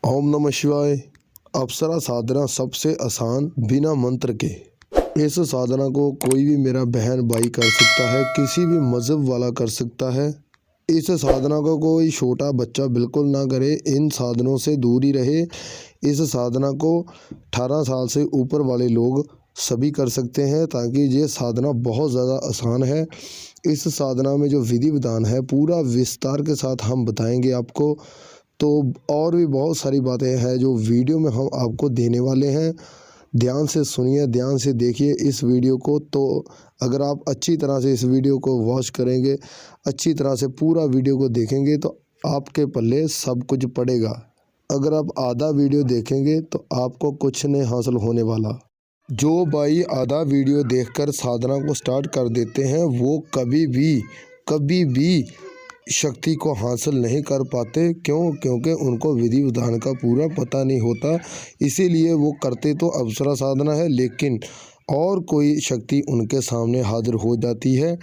ओम नमः शिवाय। अप्सरा साधना सबसे आसान बिना मंत्र के। इस साधना को कोई भी मेरा बहन भाई कर सकता है, किसी भी मज़हब वाला कर सकता है। इस साधना को कोई छोटा बच्चा बिल्कुल ना करे, इन साधनों से दूर ही रहे। इस साधना को 18 साल से ऊपर वाले लोग सभी कर सकते हैं, ताकि ये साधना बहुत ज़्यादा आसान है। इस साधना में जो विधि विधान है पूरा विस्तार के साथ हम बताएंगे आपको। तो और भी बहुत सारी बातें हैं जो वीडियो में हम आपको देने वाले हैं। ध्यान से सुनिए, ध्यान से देखिए इस वीडियो को। तो अगर आप अच्छी तरह से इस वीडियो को वॉच करेंगे, अच्छी तरह से पूरा वीडियो को देखेंगे, तो आपके पल्ले सब कुछ पड़ेगा। अगर आप आधा वीडियो देखेंगे तो आपको कुछ नहीं हासिल होने वाला। जो भाई आधा वीडियो देखकर साधना को स्टार्ट कर देते हैं वो कभी भी शक्ति को हासिल नहीं कर पाते। क्योंकि उनको विधि विधान का पूरा पता नहीं होता। इसीलिए वो करते तो अप्सरा साधना है, लेकिन और कोई शक्ति उनके सामने हाजिर हो जाती है।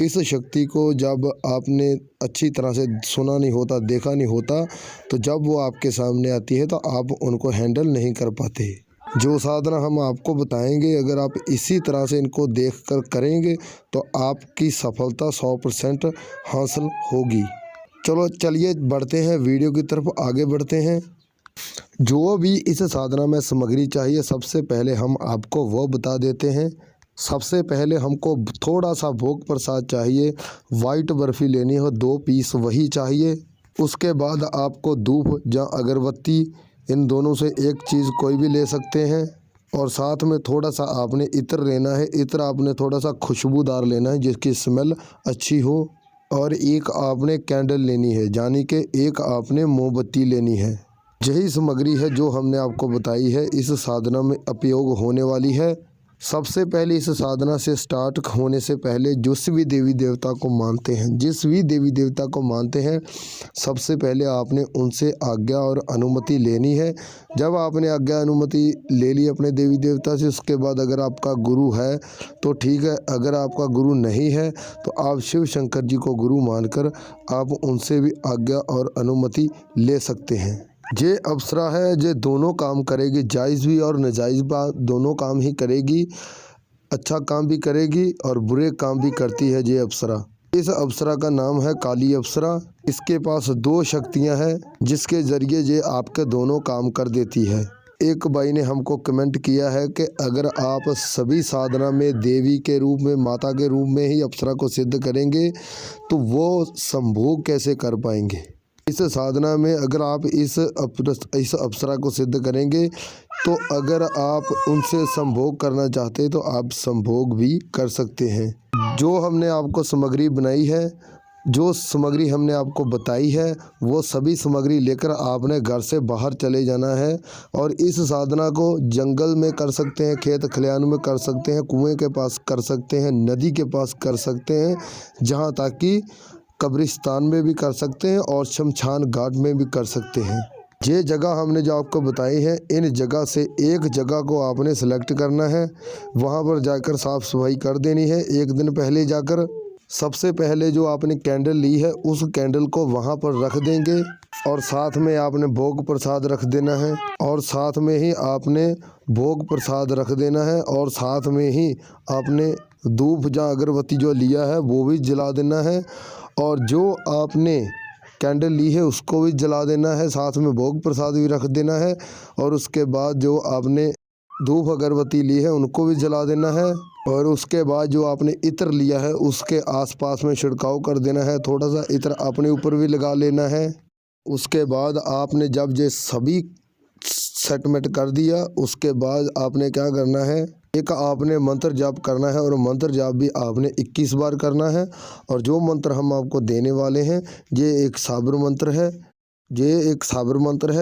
इस शक्ति को जब आपने अच्छी तरह से सुना नहीं होता, देखा नहीं होता, तो जब वो आपके सामने आती है तो आप उनको हैंडल नहीं कर पाते। जो साधना हम आपको बताएंगे, अगर आप इसी तरह से इनको देखकर करेंगे तो आपकी सफलता 100% हासिल होगी। चलिए बढ़ते हैं, वीडियो की तरफ आगे बढ़ते हैं। जो भी इस साधना में सामग्री चाहिए, सबसे पहले हम आपको वो बता देते हैं। सबसे पहले हमको थोड़ा सा भोग प्रसाद चाहिए। वाइट बर्फ़ी लेनी हो 2 पीस, वही चाहिए। उसके बाद आपको धूप या अगरबत्ती, इन दोनों से एक चीज़ कोई भी ले सकते हैं। और साथ में थोड़ा सा आपने इत्र लेना है। इत्र आपने थोड़ा सा खुशबूदार लेना है जिसकी स्मेल अच्छी हो। और एक आपने कैंडल लेनी है, यानी कि एक आपने मोमबत्ती लेनी है। यही सामग्री है जो हमने आपको बताई है, इस साधना में उपयोग होने वाली है। सबसे पहले इस साधना से स्टार्ट होने से पहले जिस भी देवी देवता को मानते हैं, सबसे पहले आपने उनसे आज्ञा और अनुमति लेनी है। जब आपने आज्ञा अनुमति ले ली अपने देवी देवता से, उसके बाद अगर आपका गुरु है तो ठीक है, अगर आपका गुरु नहीं है तो आप शिव शंकर जी को गुरु मानकर आप उनसे भी आज्ञा और अनुमति ले सकते हैं। ये अप्सरा है, ये दोनों काम करेगी, जायज़ भी और नाजायज़ बात दोनों काम ही करेगी। अच्छा काम भी करेगी और बुरे काम भी करती है ये अप्सरा। इस अप्सरा का नाम है काली अप्सरा। इसके पास 2 शक्तियां हैं जिसके ज़रिए ये आपके दोनों काम कर देती है। एक भाई ने हमको कमेंट किया है कि अगर आप सभी साधना में देवी के रूप में, माता के रूप में ही अप्सरा को सिद्ध करेंगे तो वो संभोग कैसे कर पाएंगे। इस साधना में अगर आप इस अप्सरा को सिद्ध करेंगे तो अगर आप उनसे संभोग करना चाहते तो आप संभोग भी कर सकते हैं। जो हमने आपको सामग्री बनाई है, जो सामग्री हमने आपको बताई है, वो सभी सामग्री लेकर आपने घर से बाहर चले जाना है। और इस साधना को जंगल में कर सकते हैं, खेत खलिहान में कर सकते हैं, कुएं के पास कर सकते हैं, नदी के पास कर सकते हैं, जहाँ तक कि कब्रिस्तान में भी कर सकते हैं और शमशान घाट में भी कर सकते हैं। ये जगह हमने जो आपको बताई है, इन जगह से एक जगह को आपने सेलेक्ट करना है। वहाँ पर जाकर साफ़ सफाई कर देनी है। एक दिन पहले जाकर सबसे पहले जो आपने कैंडल ली है उस कैंडल को वहाँ पर रख देंगे, और साथ में आपने भोग प्रसाद रख देना है। और साथ में ही आपने भोग प्रसाद रख देना है, और साथ में ही आपने धूप या अगरबत्ती जो लिया है वो भी जला देना है। और जो आपने कैंडल ली है उसको भी जला देना है, साथ में भोग प्रसाद भी रख देना है। और उसके बाद जो आपने धूप अगरबत्ती ली है उनको भी जला देना है। और उसके बाद जो आपने इत्र लिया है उसके आसपास में छिड़काव कर देना है। थोड़ा सा इत्र अपने ऊपर भी लगा लेना है। उसके बाद आपने जब ये सभी सेटमेंट कर दिया, उसके बाद आपने क्या करना है, एक आपने मंत्र जाप करना है। और मंत्र जाप भी आपने 21 बार करना है। और जो मंत्र हम आपको देने वाले हैं ये एक साबर मंत्र है।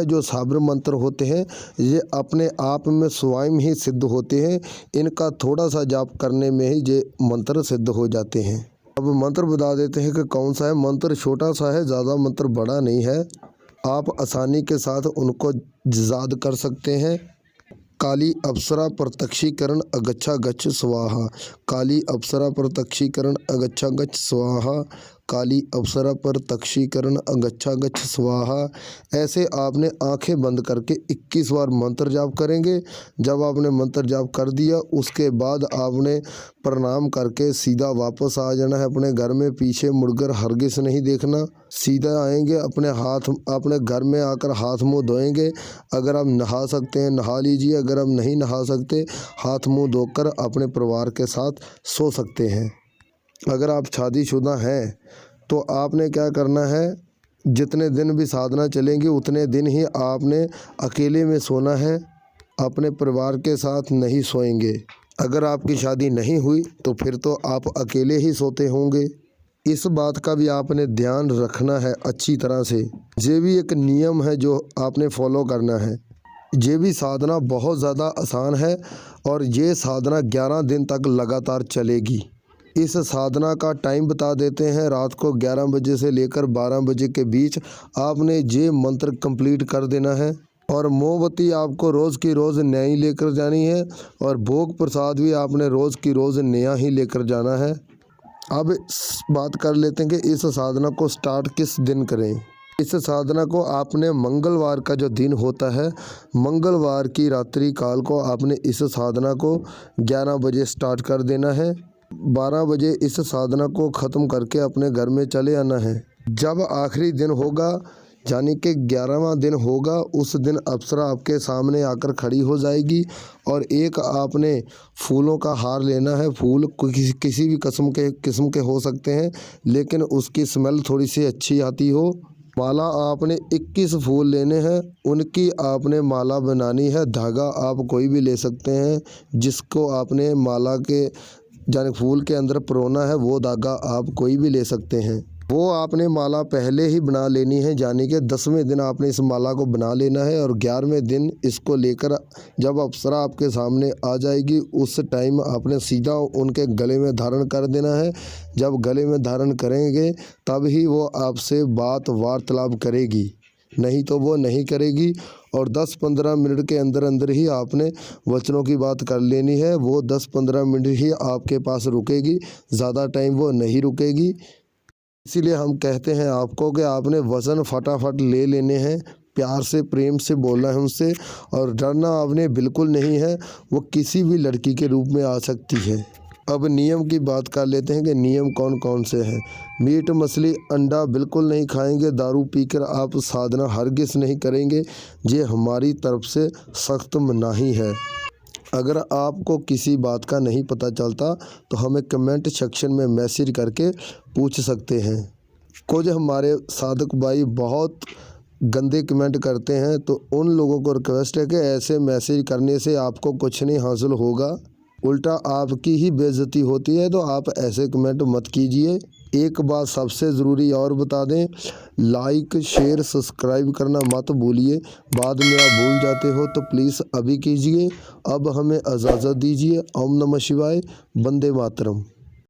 जो साबर मंत्र होते हैं ये अपने आप में स्वयं ही सिद्ध होते हैं। इनका थोड़ा सा जाप करने में ही ये मंत्र सिद्ध हो जाते हैं। अब मंत्र बता देते हैं कि कौन सा है। मंत्र छोटा सा है, ज़्यादा मंत्र बड़ा नहीं है। आप आसानी के साथ उनको याद कर सकते हैं। काली अप्सरा प्रत्यक्षीकरण अगच्छा गच्छ स्वाहा। काली अप्सरा प्रत्यक्षीकरण अगच्छा गच्छ स्वाहा। काली अप्सरा पर तक्षीकरण अगच्छा गच्छ स्वाहा, ऐसे आपने आंखें बंद करके 21 बार मंत्र जाप करेंगे। जब आपने मंत्र जाप कर दिया उसके बाद आपने प्रणाम करके सीधा वापस आ जाना है अपने घर में। पीछे मुड़कर हरगिज नहीं देखना, सीधा आएंगे अपने घर में आकर हाथ मुंह धोएंगे। अगर आप नहा सकते हैं नहा लीजिए, अगर आप नहीं नहा सकते हाथ मुंह धोकर अपने परिवार के साथ सो सकते हैं। अगर आप शादीशुदा हैं तो आपने क्या करना है, जितने दिन भी साधना चलेंगी उतने दिन ही आपने अकेले में सोना है, अपने परिवार के साथ नहीं सोएंगे। अगर आपकी शादी नहीं हुई तो फिर तो आप अकेले ही सोते होंगे। इस बात का भी आपने ध्यान रखना है अच्छी तरह से। ये भी एक नियम है जो आपने फॉलो करना है। ये भी साधना बहुत ज़्यादा आसान है और ये साधना 11 दिन तक लगातार चलेगी। इस साधना का टाइम बता देते हैं, रात को 11 बजे से लेकर 12 बजे के बीच आपने ये मंत्र कंप्लीट कर देना है। और मोमबत्ती आपको रोज़ की रोज़ नया ही लेकर जानी है और भोग प्रसाद भी आपने रोज़ की रोज़ नया ही लेकर जाना है। अब बात कर लेते हैं कि इस साधना को स्टार्ट किस दिन करें। इस साधना को आपने मंगलवार का जो दिन होता है, मंगलवार की रात्रि काल को आपने इस साधना को 11 बजे स्टार्ट कर देना है। 12 बजे इस साधना को ख़त्म करके अपने घर में चले आना है। जब आखिरी दिन होगा यानी कि 11वां दिन होगा, उस दिन अप्सरा आपके सामने आकर खड़ी हो जाएगी और एक आपने फूलों का हार लेना है। फूल किसी भी किस्म के हो सकते हैं, लेकिन उसकी स्मेल थोड़ी सी अच्छी आती हो। माला आपने 21 फूल लेने हैं, उनकी आपने माला बनानी है। धागा आप कोई भी ले सकते हैं, जिसको आपने माला के यानी फूल के अंदर परोना है वो धागा आप कोई भी ले सकते हैं। वो आपने माला पहले ही बना लेनी है, यानी कि 10वें दिन आपने इस माला को बना लेना है और 11वें दिन इसको लेकर जब अप्सरा आपके सामने आ जाएगी उस टाइम आपने सीधा उनके गले में धारण कर देना है। जब गले में धारण करेंगे तब ही वो आपसे वार्तालाप करेगी, नहीं तो वो नहीं करेगी। और 10-15 मिनट के अंदर अंदर ही आपने वचनों की बात कर लेनी है। वो 10-15 मिनट ही आपके पास रुकेगी, ज़्यादा टाइम वो नहीं रुकेगी। इसीलिए हम कहते हैं आपको कि आपने वचन फटाफट ले लेने हैं, प्यार से प्रेम से बोलना है उनसे और डरना आपने बिल्कुल नहीं है। वो किसी भी लड़की के रूप में आ सकती है। अब नियम की बात कर लेते हैं कि नियम कौन कौन से हैं। मीट मछली अंडा बिल्कुल नहीं खाएंगे। दारू पीकर आप साधना हरगिज़ नहीं करेंगे, ये हमारी तरफ से सख्त मनाही है। अगर आपको किसी बात का नहीं पता चलता तो हमें कमेंट सेक्शन में मैसेज करके पूछ सकते हैं। कुछ हमारे साधक भाई बहुत गंदे कमेंट करते हैं, तो उन लोगों को रिक्वेस्ट है कि ऐसे मैसेज करने से आपको कुछ नहीं हासिल होगा, उल्टा आपकी ही बेइज्जती होती है। तो आप ऐसे कमेंट मत कीजिए। एक बात सबसे ज़रूरी और बता दें, लाइक शेयर सब्सक्राइब करना मत भूलिए। बाद में आप भूल जाते हो तो प्लीज़ अभी कीजिए। अब हमें इजाज़त दीजिए। ओम नमः शिवाय, वंदे मातरम।